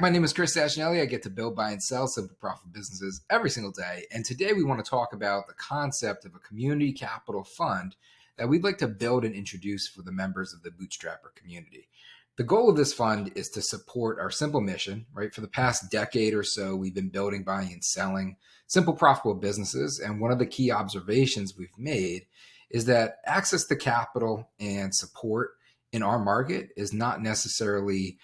My name is Chris Sashinelli. I get to build, buy, and sell simple profit businesses every single day. And today we want to talk about the concept of a community capital fund that we'd like to build and introduce for the members of the Bootstrapper community. The goal of this fund is to support our simple mission, right? For the past decade or so, we've been building, buying, and selling simple profitable businesses. And one of the key observations we've made is that access to capital and support in our market is not necessarily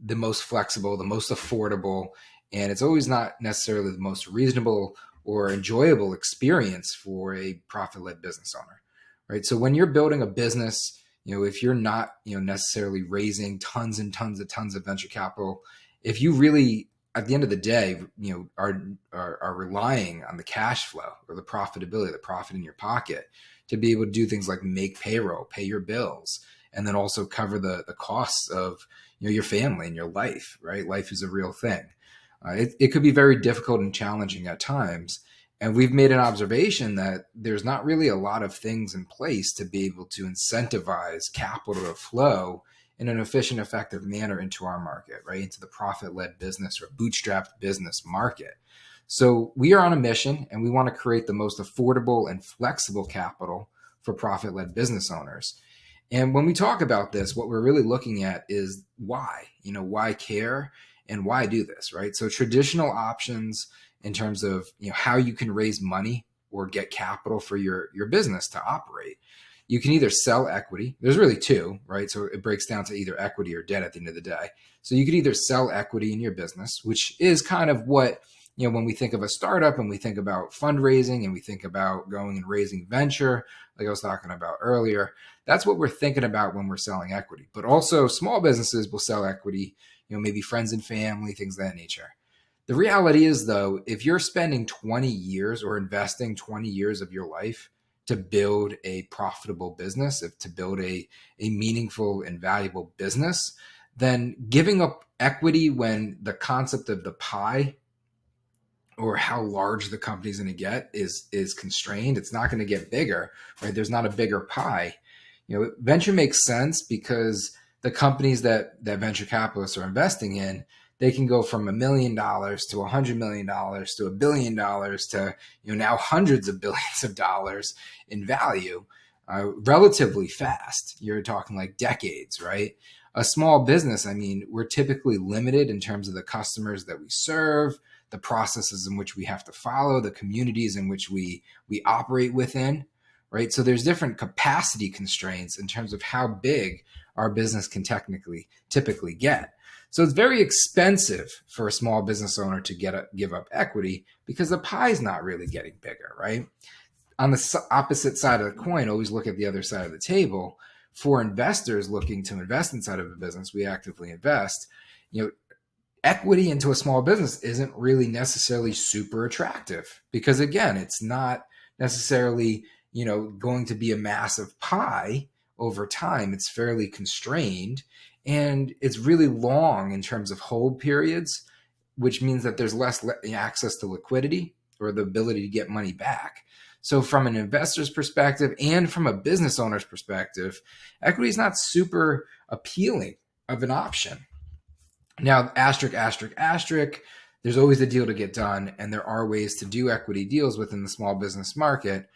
the most flexible, the most affordable, and it's always not necessarily the most reasonable or enjoyable experience for a profit-led business owner, right? So when you're building a business, if you're not, necessarily raising tons and tons of venture capital, if you really, at the end of the day, are relying on the cash flow or the profitability, the profit in your pocket to be able to do things like make payroll, pay your bills, and then also cover the costs of your family and your life, right? Life is a real thing. It could be very difficult and challenging at times. And we've made an observation that there's not really a lot of things in place to be able to incentivize capital to flow in an efficient, effective manner into our market, right? Into the profit-led business or bootstrapped business market. So we are on a mission and we want to create the most affordable and flexible capital for profit-led business owners. And when we talk about this, what we're really looking at is why, why care and why do this, right? So traditional options in terms of, how you can raise money or get capital for your business to operate. You can either sell equity. There's really two, right? So it breaks down to either equity or debt at the end of the day. So you could either sell equity in your business, which is kind of what, when we think of a startup and we think about fundraising and we think about going and raising venture, like I was talking about earlier, that's what we're thinking about when we're selling equity. But also small businesses will sell equity, maybe friends and family, things of that nature. The reality is, though, if you're spending 20 years or investing 20 years of your life to build a profitable business, to build a meaningful and valuable business, then giving up equity when the concept of the pie or how large the company's going to get is constrained, it's not going to get bigger, right? There's not a bigger pie. Venture makes sense because the companies that venture capitalists are investing in, they can go from $1 million to $100 million to $1 billion to now hundreds of billions of dollars in value relatively fast. You're talking like decades, right? A small business, we're typically limited in terms of the customers that we serve, the processes in which we have to follow, the communities in which we operate within, right? So there's different capacity constraints in terms of how big our business can typically get. So it's very expensive for a small business owner to give up equity because the pie is not really getting bigger, right? On the opposite side of the coin, always look at the other side of the table. For investors looking to invest inside of a business, we actively invest, equity into a small business isn't really necessarily super attractive because, again, it's not necessarily, going to be a massive pie over time. It's fairly constrained and it's really long in terms of hold periods, which means that there's less access to liquidity or the ability to get money back. So from an investor's perspective and from a business owner's perspective, equity is not super appealing of an option. Now, asterisk, there's always a deal to get done, and there are ways to do equity deals within the small business market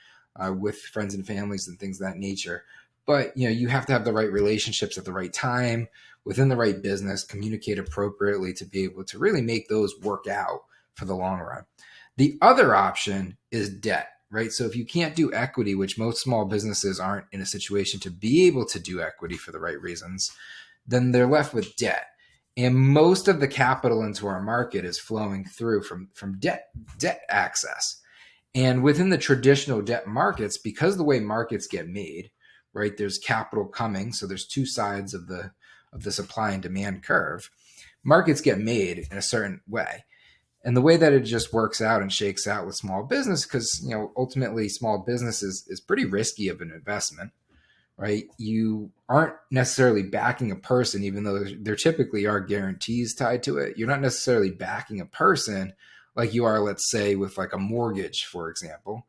with friends and families and things of that nature. But you have to have the right relationships at the right time, within the right business, communicate appropriately to be able to really make those work out for the long run. The other option is debt, right? So if you can't do equity, which most small businesses aren't in a situation to be able to do equity for the right reasons, then they're left with debt. And most of the capital into our market is flowing through from debt access. And within the traditional debt markets, because the way markets get made, right, there's capital coming. So there's two sides of the supply and demand curve. Markets get made in a certain way. And the way that it just works out and shakes out with small business, because ultimately small business is pretty risky of an investment, right? You aren't necessarily backing a person, even though there typically are guarantees tied to it. You're not necessarily backing a person like you are, let's say, with like a mortgage, for example.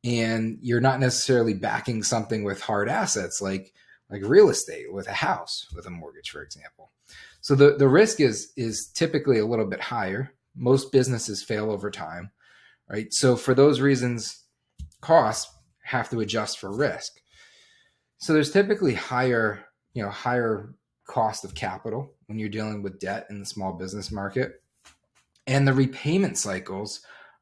And you're not necessarily backing something with hard assets like real estate, with a house, with a mortgage, for example. So the risk is typically a little bit higher. Most businesses fail over time, right? So for those reasons, costs have to adjust for risk. So there's typically higher cost of capital when you're dealing with debt in the small business market. And the repayment cycles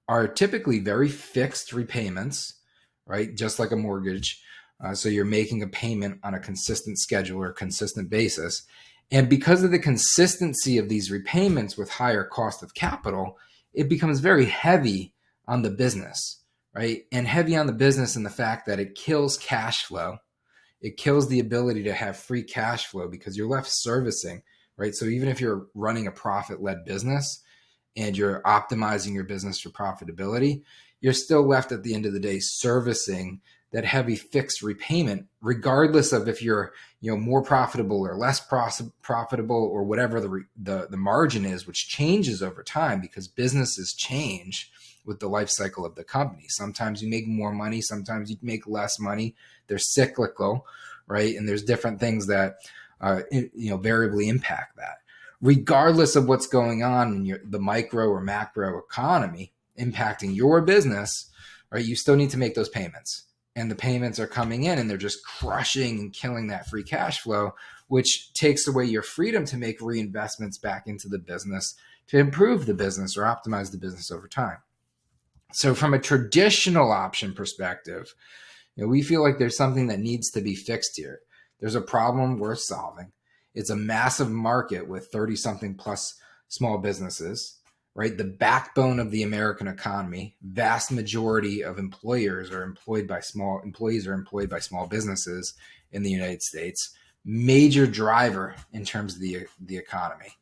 are typically very fixed repayments, right? Just like a mortgage. So you're making a payment on a consistent schedule or consistent basis. And because of the consistency of these repayments with higher cost of capital, it becomes very heavy on the business, right? And heavy on the business in the fact that it kills cash flow. It kills the ability to have free cash flow because you're left servicing, right? So even if you're running a profit-led business, and you're optimizing your business for profitability, you're still left at the end of the day servicing that heavy fixed repayment, regardless of if you're more profitable or less profitable or whatever the margin is, which changes over time because businesses change with the life cycle of the company. Sometimes you make more money, sometimes you make less money. They're cyclical, right? And there's different things that variably impact that. Regardless of what's going on in the micro or macro economy impacting your business, right? You still need to make those payments. And the payments are coming in and they're just crushing and killing that free cash flow, which takes away your freedom to make reinvestments back into the business to improve the business or optimize the business over time. So from a traditional option perspective, we feel like there's something that needs to be fixed here. There's a problem worth solving. It's a massive market with 30-something plus small businesses, right? The backbone of the American economy. Vast majority of employees are employed by small businesses in the United States. Major driver in terms of the economy.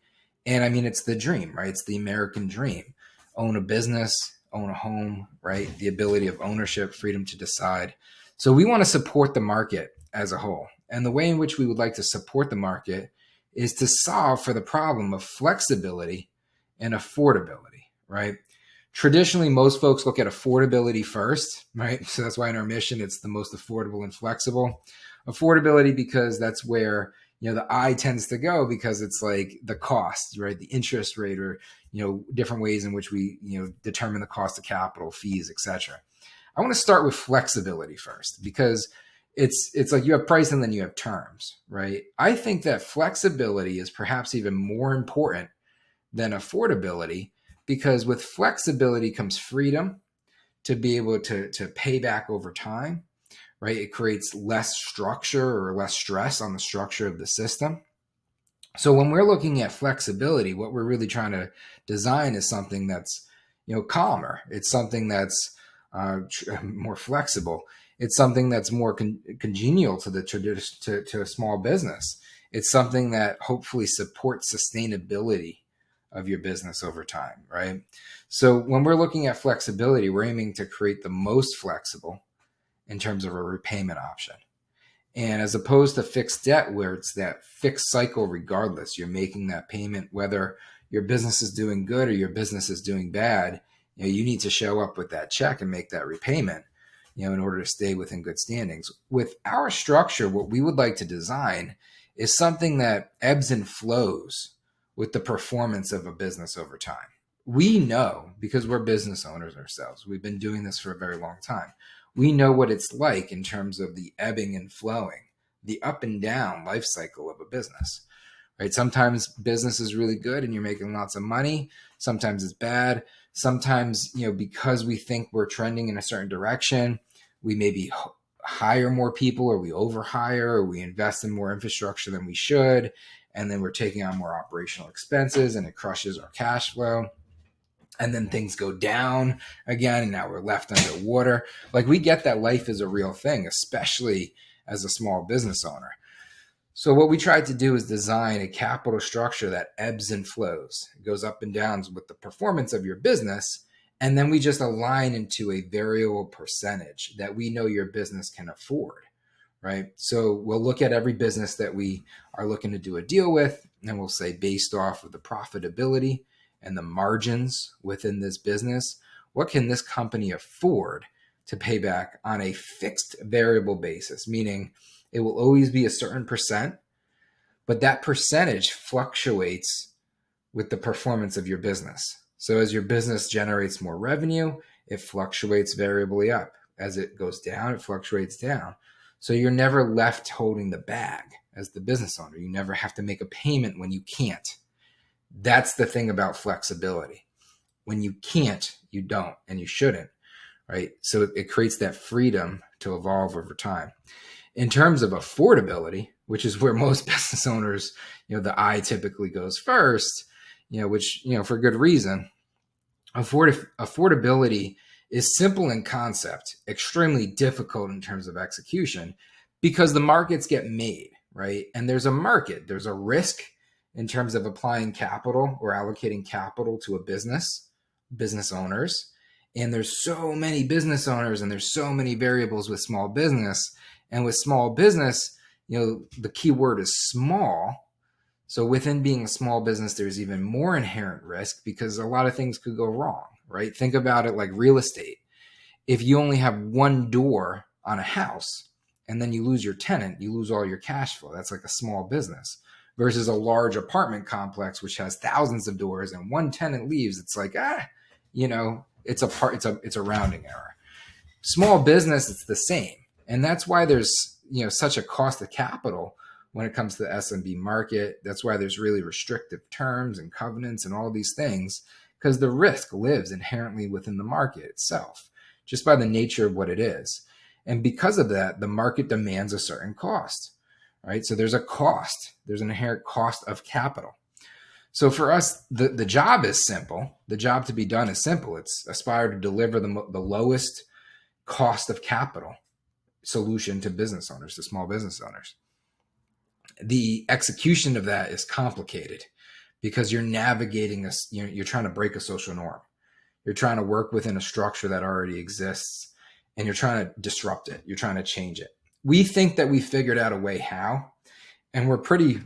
And I mean, it's the dream, right? It's the American dream. Own a business, own a home, right? The ability of ownership, freedom to decide. So we want to support the market as a whole. And the way in which we would like to support the market is to solve for the problem of flexibility and affordability, right? Traditionally, most folks look at affordability first, right? So that's why in our mission, it's the most affordable and flexible. Affordability because that's where the eye tends to go because it's like the cost, right? The interest rate or different ways in which we determine the cost of capital, fees, etc. I want to start with flexibility first because it's like you have price and then you have terms, right? I think that flexibility is perhaps even more important than affordability because with flexibility comes freedom to be able to pay back over time, right? It creates less structure or less stress on the structure of the system. So when we're looking at flexibility, what we're really trying to design is something that's calmer. It's something that's more flexible. It's something that's more congenial to to a small business. It's something that hopefully supports sustainability of your business over time, right? So when we're looking at flexibility, we're aiming to create the most flexible in terms of a repayment option. And as opposed to fixed debt, where it's that fixed cycle regardless, you're making that payment whether your business is doing good or your business is doing bad. You need to show up with that check and make that repayment, in order to stay within good standings. With our structure, what we would like to design is something that ebbs and flows with the performance of a business over time. We know, because we're business owners ourselves, we've been doing this for a very long time. We know what it's like in terms of the ebbing and flowing, the up and down life cycle of a business, right? Sometimes business is really good and you're making lots of money. Sometimes it's bad. Sometimes, because we think we're trending in a certain direction, we maybe hire more people or we overhire or we invest in more infrastructure than we should. And then we're taking on more operational expenses and it crushes our cash flow. And then things go down again, and now we're left underwater. Like, we get that life is a real thing, especially as a small business owner. So what we tried to do is design a capital structure that ebbs and flows. It goes up and down with the performance of your business. And then we just align into a variable percentage that we know your business can afford, right? So we'll look at every business that we are looking to do a deal with, and we'll say, based off of the profitability and the margins within this business, what can this company afford to pay back on a fixed variable basis? Meaning it will always be a certain percent, but that percentage fluctuates with the performance of your business. So as your business generates more revenue, it fluctuates variably up. As it goes down, it fluctuates down. So you're never left holding the bag as the business owner. You never have to make a payment when you can't. That's the thing about flexibility. When you can't, you don't, and you shouldn't, right? So it creates that freedom to evolve over time. In terms of affordability, which is where most business owners, the eye typically goes first, which, for good reason. Affordability is simple in concept, extremely difficult in terms of execution, because the markets get made, right? And there's a market, there's a risk in terms of applying capital or allocating capital to a business owners. And there's so many business owners and there's so many variables with small business. And with small business, the key word is small. So within being a small business, there's even more inherent risk because a lot of things could go wrong, right? Think about it like real estate. If you only have one door on a house and then you lose your tenant, you lose all your cash flow. That's like a small business versus a large apartment complex, which has thousands of doors, and one tenant leaves. It's like, it's a rounding error. Small business, it's the same. And that's why there's, such a cost of capital when it comes to the SMB market. That's why there's really restrictive terms and covenants and all these things, because the risk lives inherently within the market itself, just by the nature of what it is. And because of that, the market demands a certain cost, right? So there's a cost, there's an inherent cost of capital. So for us, the job is simple. The job to be done is simple. It's aspire to deliver the lowest cost of capital solution to business owners, to small business owners. The execution of that is complicated because you're navigating you're trying to break a social norm. You're trying to work within a structure that already exists, and you're trying to disrupt it. You're trying to change it. We think that we figured out a way how, and we're pretty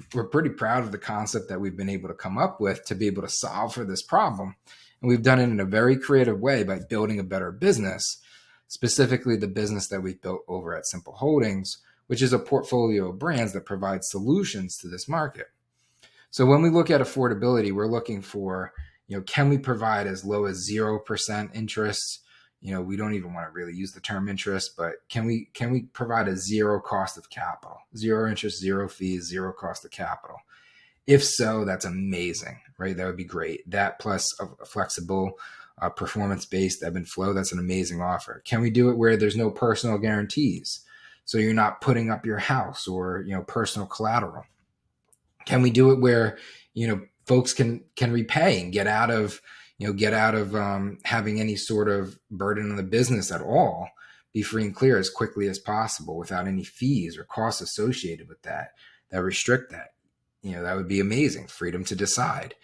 proud of the concept that we've been able to come up with to be able to solve for this problem. And we've done it in a very creative way by building a better business, specifically the business that we've built over at Simple Holdings, which is a portfolio of brands that provide solutions to this market. So when we look at affordability, we're looking for, can we provide as low as 0% interest? We don't even want to really use the term interest, but can we provide a zero cost of capital, zero interest, zero fees, zero cost of capital? If so, that's amazing, right? That would be great. That plus a flexible, performance-based ebb and flow, that's an amazing offer. Can we do it where there's no personal guarantees? So you're not putting up your house or, personal collateral. Can we do it where, folks can repay and get out of having any sort of burden on the business at all, be free and clear as quickly as possible without any fees or costs associated with that restrict that? That would be amazing. Freedom to decide.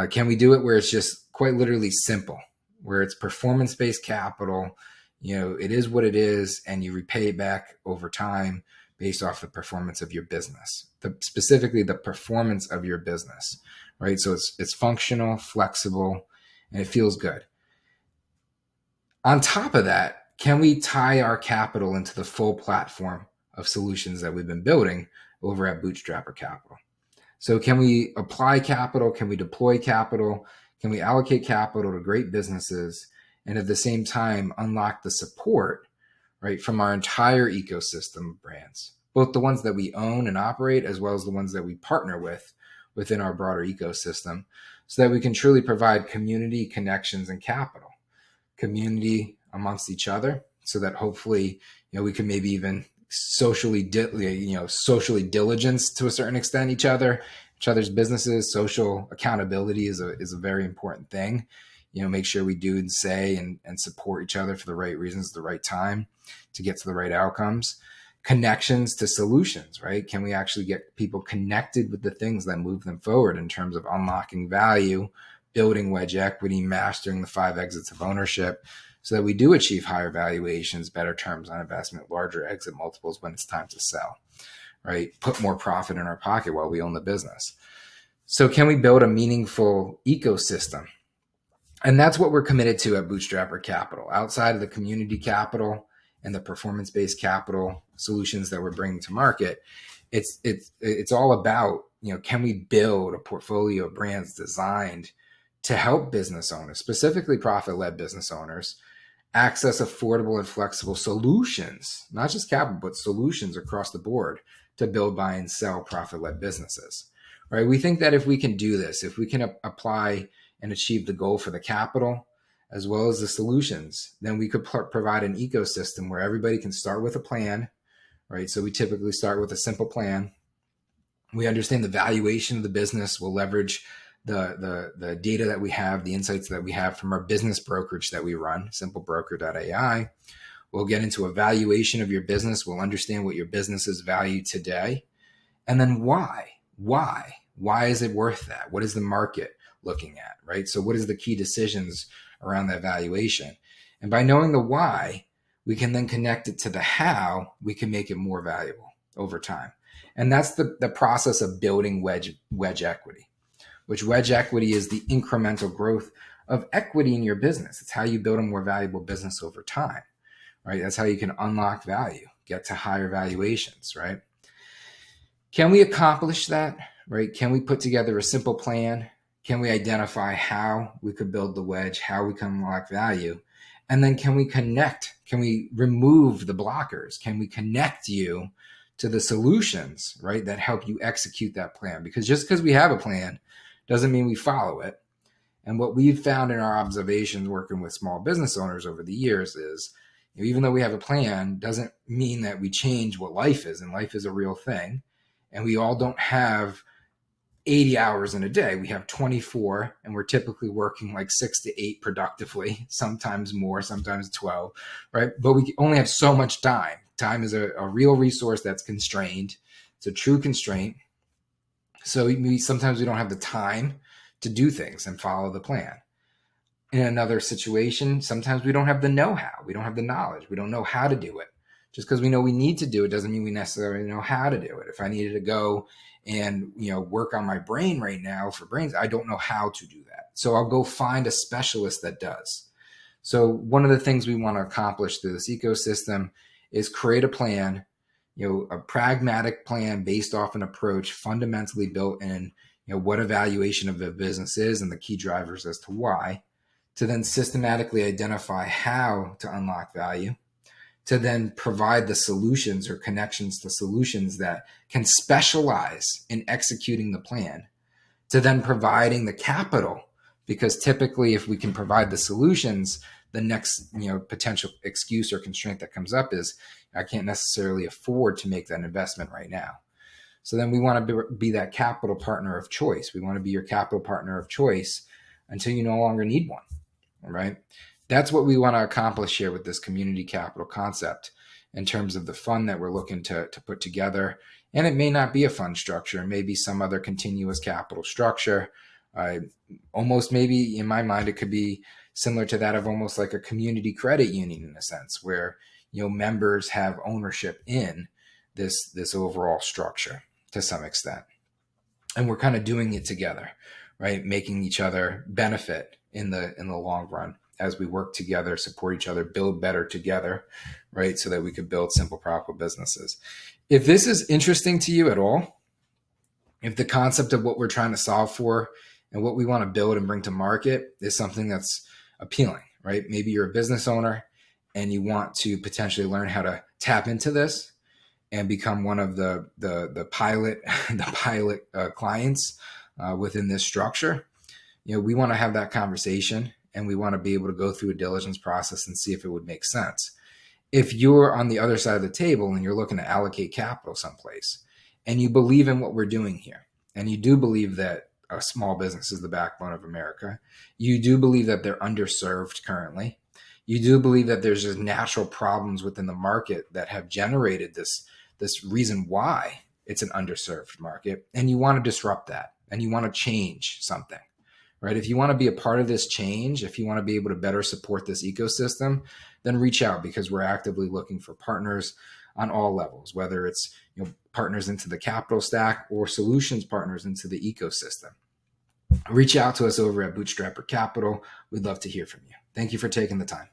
Can we do it where it's just quite literally simple, where it's performance-based capital? It is what it is, and you repay it back over time based off the performance of your business, specifically the performance of your business, right? So it's functional, flexible, and it feels good. On top of that, can we tie our capital into the full platform of solutions that we've been building over at Bootstrapper Capital? So can we apply capital? Can we deploy capital? Can we allocate capital to great businesses and at the same time unlock the support, right, from our entire ecosystem of brands, both the ones that we own and operate, as well as the ones that we partner with within our broader ecosystem, so that we can truly provide community, connections, and capital. Community amongst each other, so that hopefully, we can maybe even socially diligence to a certain extent each other's businesses. Social accountability is a very important thing. Make sure we do and say and support each other for the right reasons at the right time to get to the right outcomes. Connections to solutions, right? Can we actually get people connected with the things that move them forward in terms of unlocking value, building wedge equity, mastering the 5 exits of ownership, so that we do achieve higher valuations, better terms on investment, larger exit multiples when it's time to sell, right? Put more profit in our pocket while we own the business. So can we build a meaningful ecosystem? And that's what we're committed to at Bootstrapper Capital. Outside of the community capital and the performance-based capital solutions that we're bringing to market, It's all about, can we build a portfolio of brands designed to help business owners, specifically profit-led business owners, access affordable and flexible solutions, not just capital, but solutions across the board to build, buy, and sell profit-led businesses, right? We think that if we can do this, if we can apply and achieve the goal for the capital as well as the solutions, then we could provide an ecosystem where everybody can start with a plan, right? So we typically start with a simple plan. We understand the valuation of the business. We'll leverage the data that we have, the insights that we have from our business brokerage that we run, simplebroker.ai. We'll get into a valuation of your business. We'll understand what your business is valued today. And then why? Why is it worth that? What is the market looking at, right? So what is the key decisions around that valuation? And by knowing the why, we can then connect it to the how we can make it more valuable over time. And that's the process of building wedge equity, which wedge equity is the incremental growth of equity in your business. It's how you build a more valuable business over time, right? That's how you can unlock value, get to higher valuations, right? Can we accomplish that, right? Can we put together a simple plan? Can we identify how we could build the wedge, how we can unlock value? And then can we connect? Can we remove the blockers? Can we connect you to the solutions, right, that help you execute that plan? Because just because we have a plan doesn't mean we follow it. And what we've found in our observations working with small business owners over the years is, even though we have a plan, doesn't mean that we change what life is. And life is a real thing. And we all don't have 80 hours in a day. We have 24, and we're typically working like 6 to 8 productively, sometimes more, sometimes 12, right? But we only have so much time. Time is a real resource that's constrained. It's a true constraint. So sometimes we don't have the time to do things and follow the plan. In another situation, sometimes we don't have the know-how. We don't have the knowledge. We don't know how to do it. Just because we know we need to do it doesn't mean we necessarily know how to do it. If I needed to go and work on my brain right now for brains, I don't know how to do that. So I'll go find a specialist that does. So one of the things we want to accomplish through this ecosystem is create a plan, a pragmatic plan based off an approach fundamentally built in, what evaluation of the business is and the key drivers as to why, to then systematically identify how to unlock value, to then provide the solutions or connections to solutions that can specialize in executing the plan, to then providing the capital, because typically if we can provide the solutions, the next potential excuse or constraint that comes up is I can't necessarily afford to make that investment right now. So then we want to be that capital partner of choice. We want to be your capital partner of choice until you no longer need one, right? That's what we want to accomplish here with this community capital concept in terms of the fund that we're looking to put together. And it may not be a fund structure. It may be some other continuous capital structure. Almost maybe in my mind, it could be similar to that of almost like a community credit union in a sense, where members have ownership in this overall structure to some extent. And we're kind of doing it together, right? Making each other benefit in the long run as we work together, support each other, build better together, right? So that we could build simple, profitable businesses. If this is interesting to you at all, if the concept of what we're trying to solve for and what we want to build and bring to market is something that's appealing, right? Maybe you're a business owner and you want to potentially learn how to tap into this and become one of the pilot clients within this structure. We want to have that conversation and we want to be able to go through a diligence process and see if it would make sense. If you're on the other side of the table and you're looking to allocate capital someplace and you believe in what we're doing here, and you do believe that a small business is the backbone of America, you do believe that they're underserved currently, you do believe that there's just natural problems within the market that have generated this reason why it's an underserved market, and you want to disrupt that and you want to change something, right? If you want to be a part of this change, if you want to be able to better support this ecosystem, then reach out, because we're actively looking for partners on all levels, whether it's partners into the capital stack or solutions partners into the ecosystem. Reach out to us over at Bootstrapper Capital. We'd love to hear from you. Thank you for taking the time.